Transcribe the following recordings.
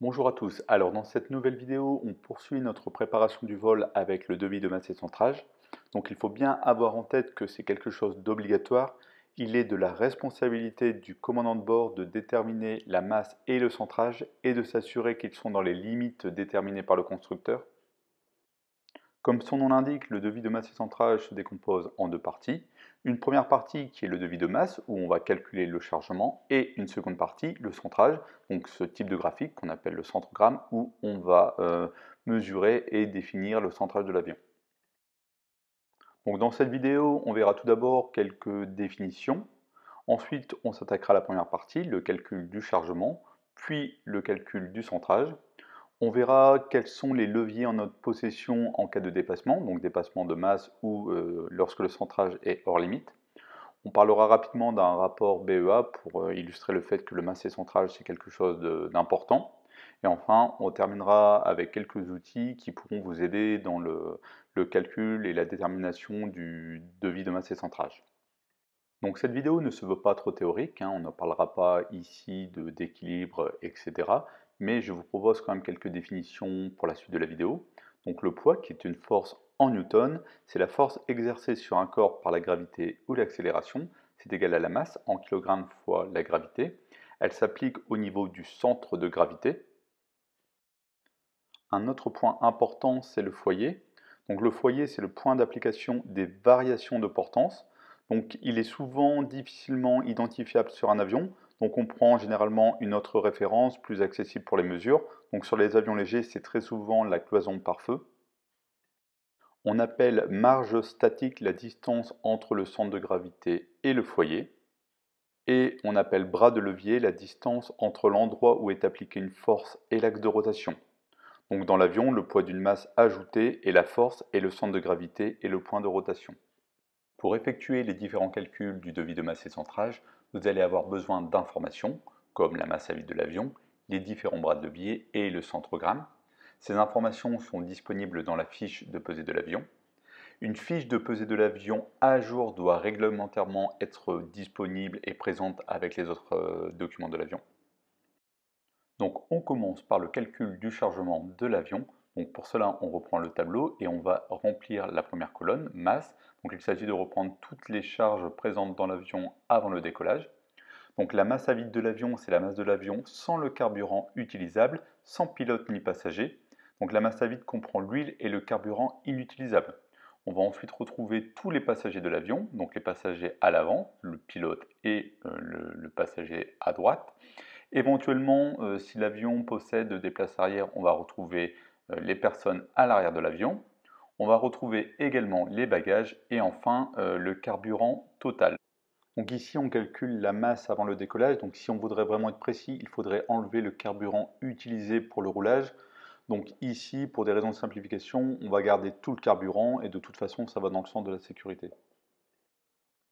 Bonjour à tous. Alors dans cette nouvelle vidéo, on poursuit notre préparation du vol avec le devis de masse et centrage. Donc il faut bien avoir en tête que c'est quelque chose d'obligatoire. Il est de la responsabilité du commandant de bord de déterminer la masse et le centrage et de s'assurer qu'ils sont dans les limites déterminées par le constructeur. Comme son nom l'indique, le devis de masse et centrage se décompose en deux parties. Une première partie qui est le devis de masse, où on va calculer le chargement, et une seconde partie, le centrage, donc ce type de graphique qu'on appelle le centrogramme, où on va mesurer et définir le centrage de l'avion. Donc dans cette vidéo, on verra tout d'abord quelques définitions. Ensuite, on s'attaquera à la première partie, le calcul du chargement, puis le calcul du centrage. On verra quels sont les leviers en notre possession en cas de dépassement, donc dépassement de masse ou lorsque le centrage est hors limite. On parlera rapidement d'un rapport BEA pour illustrer le fait que le masse et centrage c'est quelque chose d'important. Et enfin, on terminera avec quelques outils qui pourront vous aider dans le calcul et la détermination du devis de masse et centrage. Donc cette vidéo ne se veut pas trop théorique, hein, on ne parlera pas ici d'équilibre, etc. Mais je vous propose quand même quelques définitions pour la suite de la vidéo. Donc le poids, qui est une force en newton, c'est la force exercée sur un corps par la gravité ou l'accélération. C'est égal à la masse en kilogrammes fois la gravité. Elle s'applique au niveau du centre de gravité. Un autre point important, c'est le foyer. Donc le foyer, c'est le point d'application des variations de portance. Donc il est souvent difficilement identifiable sur un avion. Donc on prend généralement une autre référence plus accessible pour les mesures. Donc sur les avions légers, c'est très souvent la cloison par feu. On appelle marge statique la distance entre le centre de gravité et le foyer. Et on appelle bras de levier la distance entre l'endroit où est appliquée une force et l'axe de rotation. Donc dans l'avion, le poids d'une masse ajoutée est la force et le centre de gravité est le point de rotation. Pour effectuer les différents calculs du devis de masse et centrage, vous allez avoir besoin d'informations, comme la masse à vide de l'avion, les différents bras de levier et le centrogramme. Ces informations sont disponibles dans la fiche de pesée de l'avion. Une fiche de pesée de l'avion à jour doit réglementairement être disponible et présente avec les autres documents de l'avion. Donc on commence par le calcul du chargement de l'avion. Donc pour cela, on reprend le tableau et on va remplir la première colonne, masse. Donc il s'agit de reprendre toutes les charges présentes dans l'avion avant le décollage. Donc la masse à vide de l'avion, c'est la masse de l'avion sans le carburant utilisable, sans pilote ni passager. Donc la masse à vide comprend l'huile et le carburant inutilisables. On va ensuite retrouver tous les passagers de l'avion, donc les passagers à l'avant, le pilote et le passager à droite. Éventuellement, si l'avion possède des places arrière, on va retrouver les personnes à l'arrière de l'avion. On va retrouver également les bagages et enfin le carburant total. Donc ici, on calcule la masse avant le décollage. Donc si on voudrait vraiment être précis, il faudrait enlever le carburant utilisé pour le roulage. Donc ici, pour des raisons de simplification, on va garder tout le carburant et de toute façon, ça va dans le sens de la sécurité.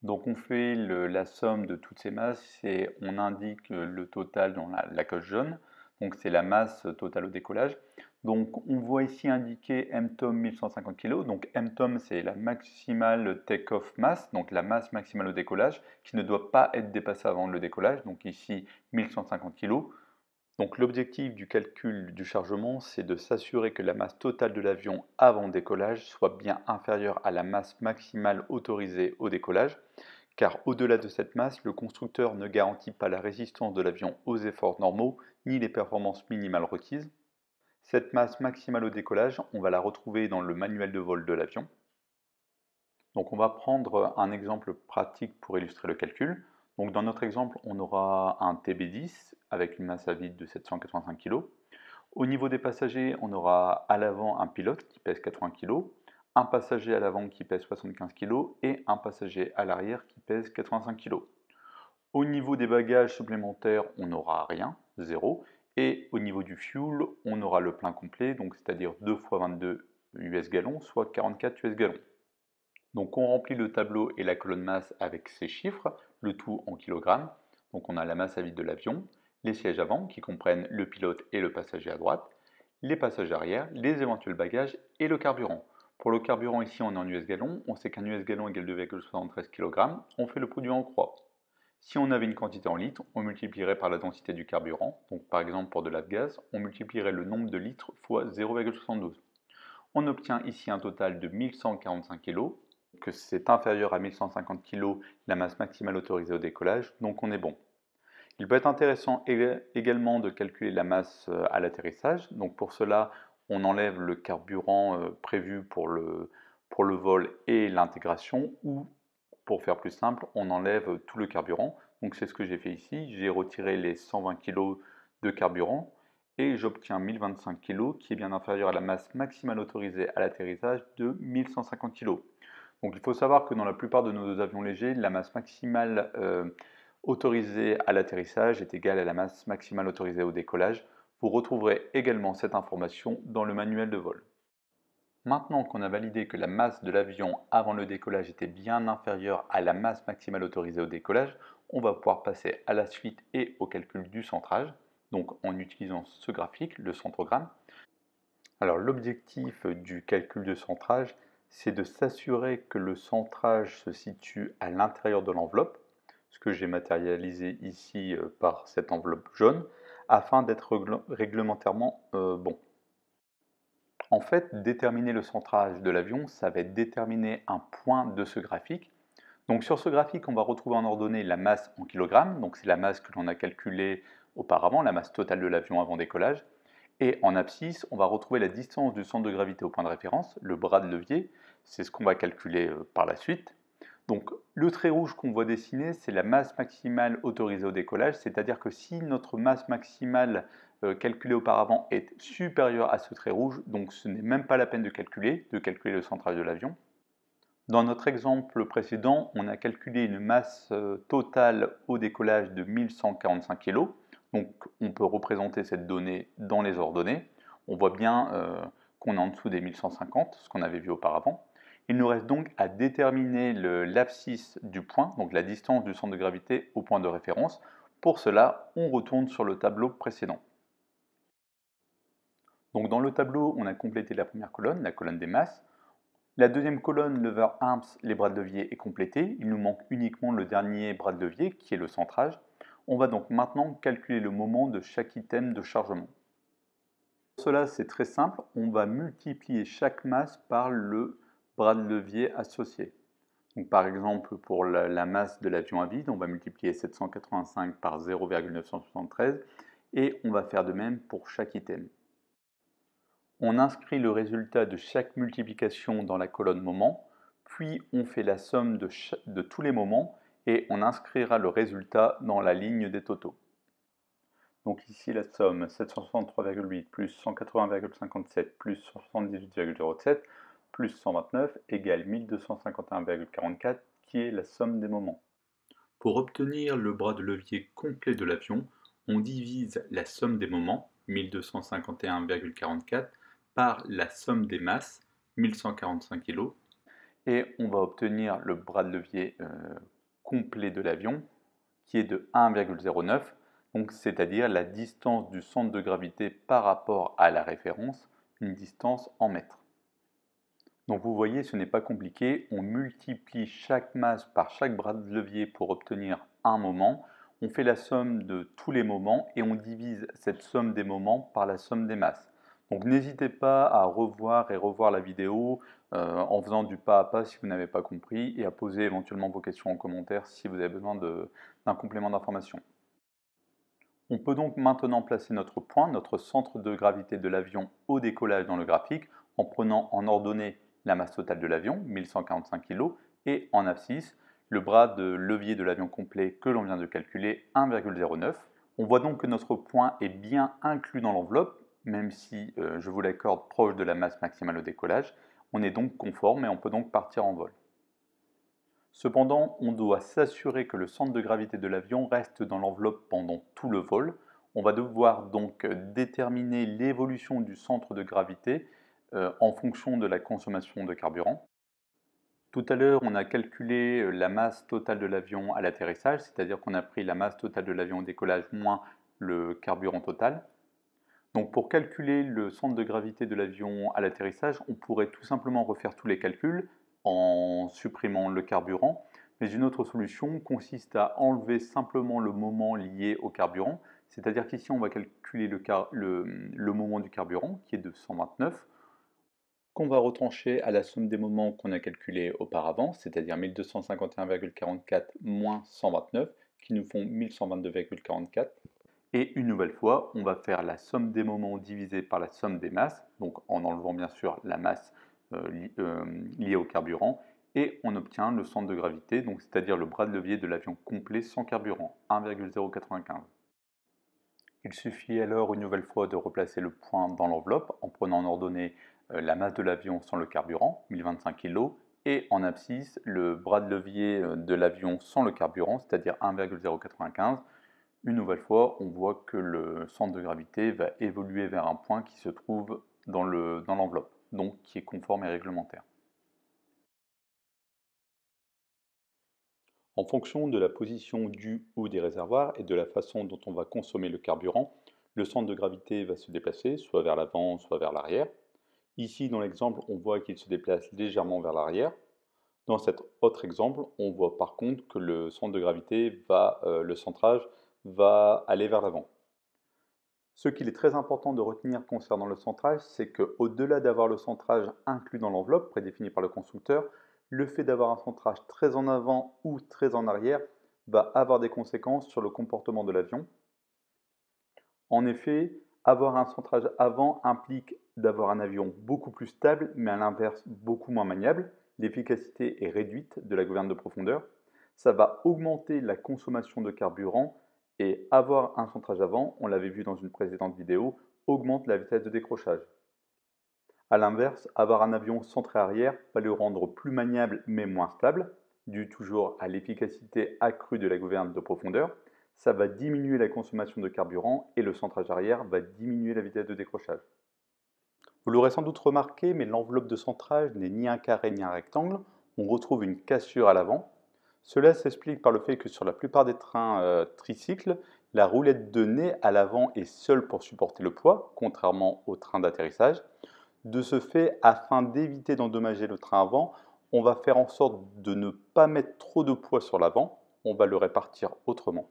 Donc on fait la somme de toutes ces masses et on indique le total dans la coche jaune. Donc c'est la masse totale au décollage. Donc on voit ici indiqué MTOM 1150 kg. Donc MTOM c'est la maximale take-off mass, donc la masse maximale au décollage, qui ne doit pas être dépassée avant le décollage. Donc ici 1150 kg. Donc l'objectif du calcul du chargement, c'est de s'assurer que la masse totale de l'avion avant le décollage soit bien inférieure à la masse maximale autorisée au décollage, car au-delà de cette masse, le constructeur ne garantit pas la résistance de l'avion aux efforts normaux ni les performances minimales requises. Cette masse maximale au décollage, on va la retrouver dans le manuel de vol de l'avion. Donc on va prendre un exemple pratique pour illustrer le calcul. Donc dans notre exemple, on aura un TB10 avec une masse à vide de 785 kg. Au niveau des passagers, on aura à l'avant un pilote qui pèse 80 kg, un passager à l'avant qui pèse 75 kg et un passager à l'arrière qui pèse 85 kg. Au niveau des bagages supplémentaires, on n'aura rien, 0. Et au niveau du fuel, on aura le plein complet, donc c'est-à-dire 2 fois 22 US gallons, soit 44 US gallons. Donc on remplit le tableau et la colonne masse avec ces chiffres, le tout en kilogrammes. Donc on a la masse à vide de l'avion, les sièges avant qui comprennent le pilote et le passager à droite, les passagers arrière, les éventuels bagages et le carburant. Pour le carburant ici on est en US gallons, on sait qu'un US gallon égale 2,73 kg, on fait le produit en croix. Si on avait une quantité en litres, on multiplierait par la densité du carburant. Donc par exemple pour de l'avgaz, on multiplierait le nombre de litres fois 0,72. On obtient ici un total de 1145 kg, que c'est inférieur à 1150 kg la masse maximale autorisée au décollage, donc on est bon. Il peut être intéressant également de calculer la masse à l'atterrissage. Donc pour cela, on enlève le carburant prévu pour le vol et l'intégration, ou pour faire plus simple, on enlève tout le carburant. Donc c'est ce que j'ai fait ici. J'ai retiré les 120 kg de carburant et j'obtiens 1025 kg, qui est bien inférieur à la masse maximale autorisée à l'atterrissage de 1150 kg. Donc il faut savoir que dans la plupart de nos avions légers, la masse maximale autorisée à l'atterrissage est égale à la masse maximale autorisée au décollage. Vous retrouverez également cette information dans le manuel de vol. Maintenant qu'on a validé que la masse de l'avion avant le décollage était bien inférieure à la masse maximale autorisée au décollage, on va pouvoir passer à la suite et au calcul du centrage, donc en utilisant ce graphique, le centrogramme. Alors l'objectif du calcul de centrage, c'est de s'assurer que le centrage se situe à l'intérieur de l'enveloppe, ce que j'ai matérialisé ici par cette enveloppe jaune, afin d'être réglementairement bon. En fait, déterminer le centrage de l'avion, ça va être déterminer un point de ce graphique. Donc sur ce graphique, on va retrouver en ordonnée la masse en kilogrammes, donc c'est la masse que l'on a calculée auparavant, la masse totale de l'avion avant décollage. Et en abscisse, on va retrouver la distance du centre de gravité au point de référence, le bras de levier, c'est ce qu'on va calculer par la suite. Donc le trait rouge qu'on voit dessiner, c'est la masse maximale autorisée au décollage, c'est-à-dire que si notre masse maximale calculée auparavant est supérieure à ce trait rouge, donc ce n'est même pas la peine de calculer le centrage de l'avion. Dans notre exemple précédent, on a calculé une masse totale au décollage de 1145 kg. Donc on peut représenter cette donnée dans les ordonnées. On voit bien qu'on est en dessous des 1150, ce qu'on avait vu auparavant. Il nous reste donc à déterminer l'abscisse du point, donc la distance du centre de gravité au point de référence. Pour cela, on retourne sur le tableau précédent. Donc dans le tableau, on a complété la première colonne, la colonne des masses. La deuxième colonne, lever arms, les bras de levier, est complétée. Il nous manque uniquement le dernier bras de levier, qui est le centrage. On va donc maintenant calculer le moment de chaque item de chargement. Pour cela, c'est très simple. On va multiplier chaque masse par le bras de levier associé. Donc, par exemple, pour la masse de l'avion à vide, on va multiplier 785 par 0,973 et on va faire de même pour chaque item. On inscrit le résultat de chaque multiplication dans la colonne moment, puis on fait la somme de tous les moments et on inscrira le résultat dans la ligne des totaux. Donc ici la somme 763,8 plus 180,57 plus 178,07 plus 129 égale 1251,44 qui est la somme des moments. Pour obtenir le bras de levier complet de l'avion, on divise la somme des moments, 1251,44, par la somme des masses, 1145 kg, et on va obtenir le bras de levier complet de l'avion, qui est de 1,09, donc c'est-à-dire la distance du centre de gravité par rapport à la référence, une distance en mètres. Donc vous voyez, ce n'est pas compliqué, on multiplie chaque masse par chaque bras de levier pour obtenir un moment, on fait la somme de tous les moments et on divise cette somme des moments par la somme des masses. Donc n'hésitez pas à revoir la vidéo en faisant du pas à pas si vous n'avez pas compris et à poser éventuellement vos questions en commentaire si vous avez besoin d'un complément d'information. On peut donc maintenant placer notre point, notre centre de gravité de l'avion au décollage dans le graphique en prenant en ordonnée la masse totale de l'avion, 1145 kg, et en abscisse, le bras de levier de l'avion complet que l'on vient de calculer, 1,09. On voit donc que notre point est bien inclus dans l'enveloppe, même si je vous l'accorde proche de la masse maximale au décollage. On est donc conforme et on peut donc partir en vol. Cependant, on doit s'assurer que le centre de gravité de l'avion reste dans l'enveloppe pendant tout le vol. On va devoir donc déterminer l'évolution du centre de gravité en fonction de la consommation de carburant. Tout à l'heure, on a calculé la masse totale de l'avion à l'atterrissage, c'est-à-dire qu'on a pris la masse totale de l'avion au décollage moins le carburant total. Donc pour calculer le centre de gravité de l'avion à l'atterrissage, on pourrait tout simplement refaire tous les calculs en supprimant le carburant, Mais une autre solution consiste à enlever simplement le moment lié au carburant, c'est-à-dire qu'ici on va calculer le moment du carburant qui est de 129, qu'on va retrancher à la somme des moments qu'on a calculés auparavant, c'est-à-dire 1251,44 moins 129, qui nous font 1122,44. Et une nouvelle fois, on va faire la somme des moments divisée par la somme des masses, donc en enlevant bien sûr la masse liée au carburant, et on obtient le centre de gravité, donc c'est-à-dire le bras de levier de l'avion complet sans carburant, 1,095. Il suffit alors une nouvelle fois de replacer le point dans l'enveloppe en prenant en ordonnée la masse de l'avion sans le carburant, 1025 kg, et en abscisse le bras de levier de l'avion sans le carburant, c'est-à-dire 1,095. Une nouvelle fois, on voit que le centre de gravité va évoluer vers un point qui se trouve dans l'enveloppe, donc qui est conforme et réglementaire. En fonction de la position du ou des réservoirs et de la façon dont on va consommer le carburant, le centre de gravité va se déplacer, soit vers l'avant, soit vers l'arrière. Ici, dans l'exemple, on voit qu'il se déplace légèrement vers l'arrière. Dans cet autre exemple, on voit par contre que le centre de gravité le centrage va aller vers l'avant. Ce qu'il est très important de retenir concernant le centrage, c'est qu'au-delà d'avoir le centrage inclus dans l'enveloppe, prédéfini par le constructeur, le fait d'avoir un centrage très en avant ou très en arrière va avoir des conséquences sur le comportement de l'avion. En effet, avoir un centrage avant implique d'avoir un avion beaucoup plus stable, mais à l'inverse beaucoup moins maniable. L'efficacité est réduite de la gouverne de profondeur. Ça va augmenter la consommation de carburant et avoir un centrage avant, on l'avait vu dans une précédente vidéo, augmente la vitesse de décrochage. A l'inverse, avoir un avion centré arrière va le rendre plus maniable mais moins stable, dû toujours à l'efficacité accrue de la gouverne de profondeur. Ça va diminuer la consommation de carburant et le centrage arrière va diminuer la vitesse de décrochage. Vous l'aurez sans doute remarqué, mais l'enveloppe de centrage n'est ni un carré ni un rectangle. On retrouve une cassure à l'avant. Cela s'explique par le fait que sur la plupart des trains tricycles, la roulette de nez à l'avant est seule pour supporter le poids, contrairement aux trains d'atterrissage. De ce fait, afin d'éviter d'endommager le train avant, on va faire en sorte de ne pas mettre trop de poids sur l'avant, on va le répartir autrement.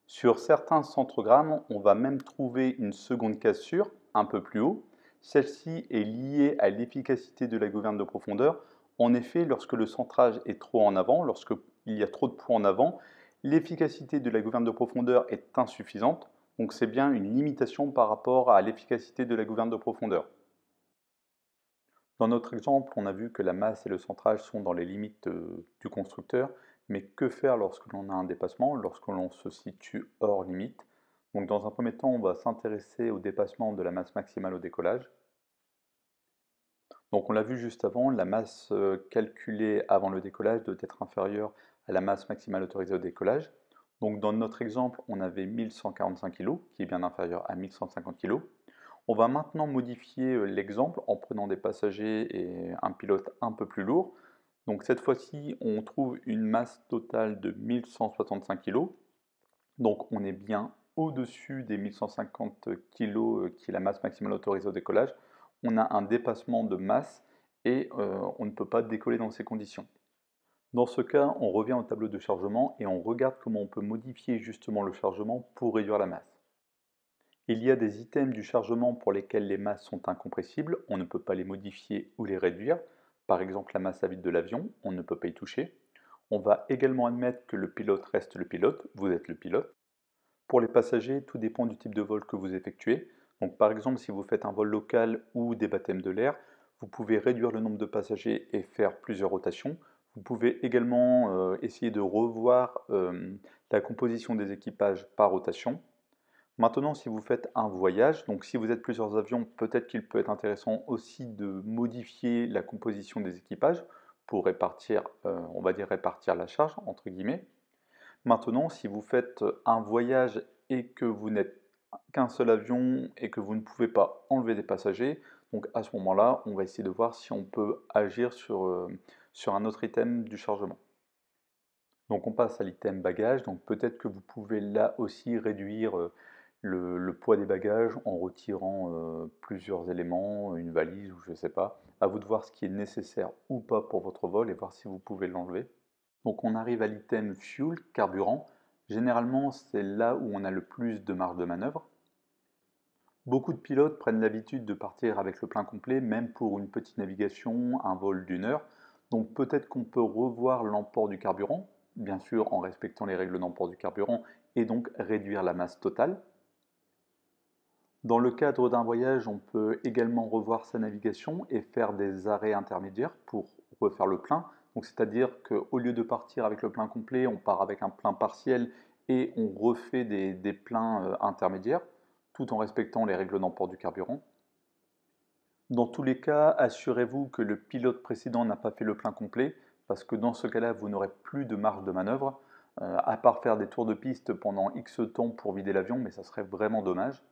Sur certains centrogrammes, on va même trouver une seconde cassure un peu plus haut. Celle-ci est liée à l'efficacité de la gouverne de profondeur. En effet, lorsque le centrage est trop en avant, lorsqu'il y a trop de poids en avant, l'efficacité de la gouverne de profondeur est insuffisante. Donc c'est bien une limitation par rapport à l'efficacité de la gouverne de profondeur. Dans notre exemple, on a vu que la masse et le centrage sont dans les limites du constructeur, mais que faire lorsque l'on a un dépassement, lorsque l'on se situe hors limite? Donc dans un premier temps, on va s'intéresser au dépassement de la masse maximale au décollage. Donc on l'a vu juste avant, la masse calculée avant le décollage doit être inférieure à la masse maximale autorisée au décollage. Donc dans notre exemple, on avait 1145 kg, qui est bien inférieur à 1150 kg. On va maintenant modifier l'exemple en prenant des passagers et un pilote un peu plus lourd. Donc cette fois-ci, on trouve une masse totale de 1165 kg. Donc on est bien au-dessus des 1150 kg qui est la masse maximale autorisée au décollage. On a un dépassement de masse et on ne peut pas décoller dans ces conditions. Dans ce cas, on revient au tableau de chargement et on regarde comment on peut modifier justement le chargement pour réduire la masse. Il y a des items du chargement pour lesquels les masses sont incompressibles, on ne peut pas les modifier ou les réduire. Par exemple, la masse à vide de l'avion, on ne peut pas y toucher. On va également admettre que le pilote reste le pilote, vous êtes le pilote. Pour les passagers, tout dépend du type de vol que vous effectuez. Donc par exemple, si vous faites un vol local ou des baptêmes de l'air, vous pouvez réduire le nombre de passagers et faire plusieurs rotations. Vous pouvez également essayer de revoir la composition des équipages par rotation. Maintenant, si vous faites un voyage, donc si vous êtes plusieurs avions, peut-être qu'il peut être intéressant aussi de modifier la composition des équipages pour répartir, on va dire répartir la charge, entre guillemets. Maintenant, si vous faites un voyage et que vous n'êtes qu'un seul avion et que vous ne pouvez pas enlever des passagers, donc à ce moment-là, on va essayer de voir si on peut agir sur un autre item du chargement. Donc on passe à l'item bagage, donc peut-être que vous pouvez là aussi réduire le poids des bagages en retirant plusieurs éléments, une valise ou je ne sais pas. À vous de voir ce qui est nécessaire ou pas pour votre vol et voir si vous pouvez l'enlever. Donc on arrive à l'item fuel, carburant. Généralement, c'est là où on a le plus de marge de manœuvre. Beaucoup de pilotes prennent l'habitude de partir avec le plein complet, même pour une petite navigation, un vol d'une heure. Donc peut-être qu'on peut revoir l'emport du carburant, bien sûr en respectant les règles d'emport du carburant, et donc réduire la masse totale. Dans le cadre d'un voyage, on peut également revoir sa navigation et faire des arrêts intermédiaires pour refaire le plein. Donc c'est-à-dire qu'au lieu de partir avec le plein complet, on part avec un plein partiel et on refait des pleins intermédiaires, tout en respectant les règles d'emport du carburant. Dans tous les cas, assurez-vous que le pilote précédent n'a pas fait le plein complet, parce que dans ce cas-là, vous n'aurez plus de marge de manœuvre, à part faire des tours de piste pendant X temps pour vider l'avion, mais ça serait vraiment dommage.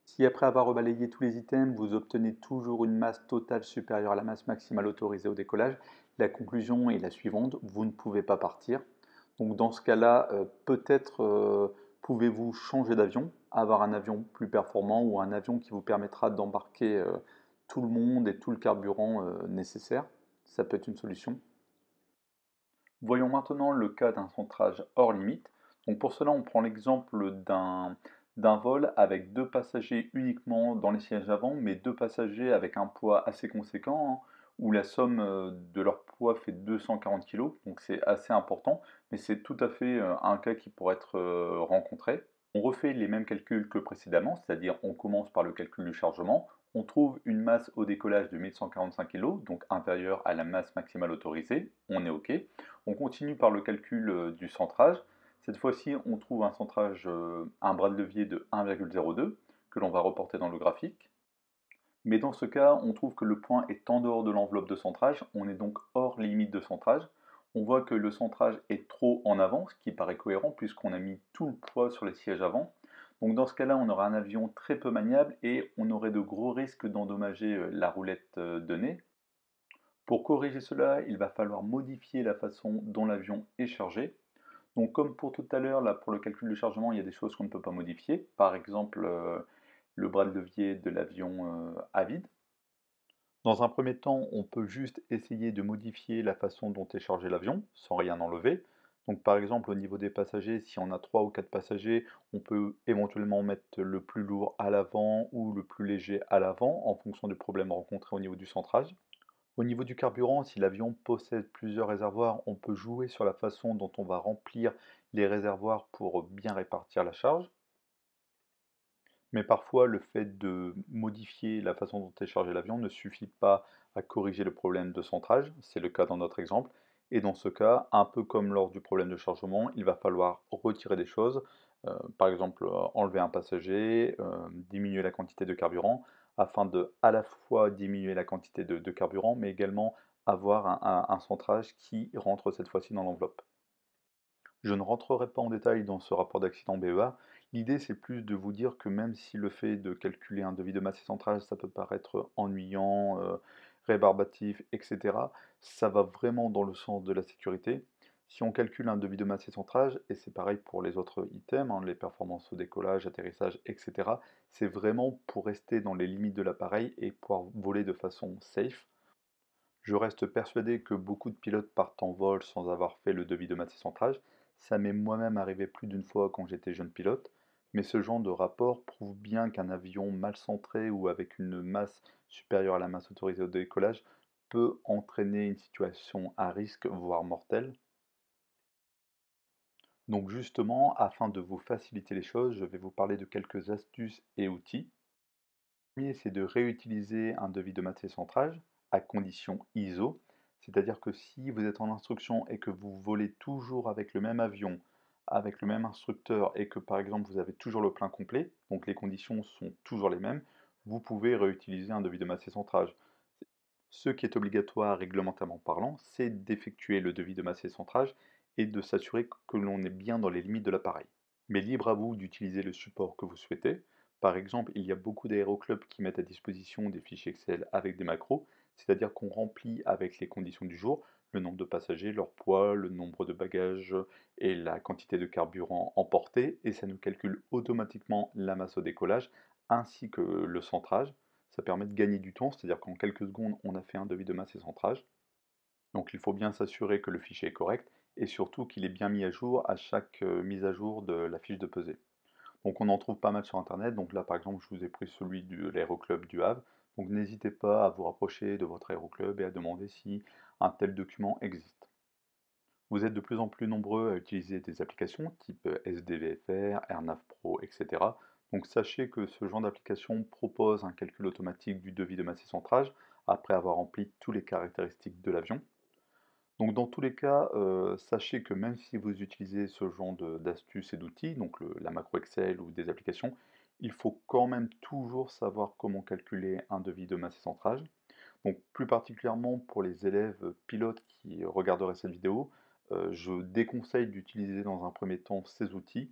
Si après avoir rebalayé tous les items, vous obtenez toujours une masse totale supérieure à la masse maximale autorisée au décollage, la conclusion est la suivante, vous ne pouvez pas partir. Donc dans ce cas-là, peut-être pouvez-vous changer d'avion, avoir un avion plus performant ou un avion qui vous permettra d'embarquer tout le monde et tout le carburant nécessaire. Ça peut être une solution. Voyons maintenant le cas d'un centrage hors limite. Donc pour cela, on prend l'exemple d'un vol avec deux passagers uniquement dans les sièges avant, mais deux passagers avec un poids assez conséquent, hein, où la somme de leur poids fait 240 kg, donc c'est assez important, mais c'est tout à fait un cas qui pourrait être rencontré. On refait les mêmes calculs que précédemment, c'est-à-dire on commence par le calcul du chargement, on trouve une masse au décollage de 1145 kg, donc inférieure à la masse maximale autorisée, on est OK. On continue par le calcul du centrage. Cette fois-ci, on trouve un centrage, un bras de levier de 1,02 que l'on va reporter dans le graphique. Mais dans ce cas, on trouve que le point est en dehors de l'enveloppe de centrage, on est donc hors limite de centrage. On voit que le centrage est trop en avant, ce qui paraît cohérent puisqu'on a mis tout le poids sur les sièges avant. Donc dans ce cas-là, on aura un avion très peu maniable et on aurait de gros risques d'endommager la roulette de nez. Pour corriger cela, il va falloir modifier la façon dont l'avion est chargé. Donc comme pour tout à l'heure, là pour le calcul de chargement, il y a des choses qu'on ne peut pas modifier. Par exemple, le bras de levier de l'avion à vide. Dans un premier temps, on peut juste essayer de modifier la façon dont est chargé l'avion, sans rien enlever. Donc par exemple, au niveau des passagers, si on a 3 ou 4 passagers, on peut éventuellement mettre le plus lourd à l'avant ou le plus léger à l'avant, en fonction du problème rencontré au niveau du centrage. Au niveau du carburant, si l'avion possède plusieurs réservoirs, on peut jouer sur la façon dont on va remplir les réservoirs pour bien répartir la charge. Mais parfois, le fait de modifier la façon dont est chargé l'avion ne suffit pas à corriger le problème de centrage. C'est le cas dans notre exemple. Et dans ce cas, un peu comme lors du problème de chargement, il va falloir retirer des choses. Par exemple, enlever un passager, diminuer la quantité de carburant, afin de à la fois diminuer la quantité de carburant, mais également avoir un centrage qui rentre cette fois-ci dans l'enveloppe. Je ne rentrerai pas en détail dans ce rapport d'accident BEA. L'idée, c'est plus de vous dire que même si le fait de calculer un devis de masse et centrage, ça peut paraître ennuyant, rébarbatif, etc., ça va vraiment dans le sens de la sécurité. Si on calcule un devis de masse et centrage, et c'est pareil pour les autres items, hein, les performances au décollage, atterrissage, etc., c'est vraiment pour rester dans les limites de l'appareil et pouvoir voler de façon safe. Je reste persuadé que beaucoup de pilotes partent en vol sans avoir fait le devis de masse et centrage. Ça m'est moi-même arrivé plus d'une fois quand j'étais jeune pilote, mais ce genre de rapport prouve bien qu'un avion mal centré ou avec une masse supérieure à la masse autorisée au décollage peut entraîner une situation à risque, voire mortelle. Donc justement, afin de vous faciliter les choses, je vais vous parler de quelques astuces et outils. Le premier, c'est de réutiliser un devis de masse et centrage à condition ISO. C'est-à-dire que si vous êtes en instruction et que vous volez toujours avec le même avion, avec le même instructeur et que par exemple vous avez toujours le plein complet, donc les conditions sont toujours les mêmes, vous pouvez réutiliser un devis de masse et centrage. Ce qui est obligatoire réglementairement parlant, c'est d'effectuer le devis de masse et centrage et de s'assurer que l'on est bien dans les limites de l'appareil. Mais libre à vous d'utiliser le support que vous souhaitez. Par exemple, il y a beaucoup d'aéroclubs qui mettent à disposition des fichiers Excel avec des macros, c'est-à-dire qu'on remplit avec les conditions du jour le nombre de passagers, leur poids, le nombre de bagages et la quantité de carburant emporté, et ça nous calcule automatiquement la masse au décollage ainsi que le centrage. Ça permet de gagner du temps, c'est-à-dire qu'en quelques secondes, on a fait un devis de masse et centrage. Donc il faut bien s'assurer que le fichier est correct et surtout qu'il est bien mis à jour à chaque mise à jour de la fiche de pesée. Donc on en trouve pas mal sur internet, donc là par exemple je vous ai pris celui de l'aéroclub du Havre, donc n'hésitez pas à vous rapprocher de votre aéroclub et à demander si un tel document existe. Vous êtes de plus en plus nombreux à utiliser des applications type SDVFR, AirNav Pro, etc. Donc sachez que ce genre d'application propose un calcul automatique du devis de masse et centrage après avoir rempli toutes les caractéristiques de l'avion. Donc dans tous les cas, sachez que même si vous utilisez ce genre d'astuces et d'outils, donc la macro Excel ou des applications, il faut quand même toujours savoir comment calculer un devis de masse et centrage. Donc plus particulièrement pour les élèves pilotes qui regarderaient cette vidéo, je déconseille d'utiliser dans un premier temps ces outils.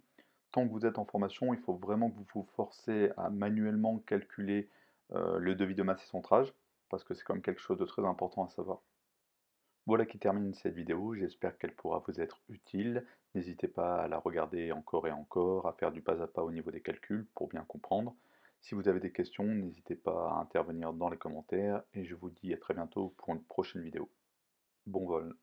Tant que vous êtes en formation, il faut vraiment que vous vous forcez à manuellement calculer le devis de masse et centrage, parce que c'est quand même quelque chose de très important à savoir. Voilà qui termine cette vidéo, j'espère qu'elle pourra vous être utile. N'hésitez pas à la regarder encore et encore, à faire du pas à pas au niveau des calculs pour bien comprendre. Si vous avez des questions, n'hésitez pas à intervenir dans les commentaires et je vous dis à très bientôt pour une prochaine vidéo. Bon vol!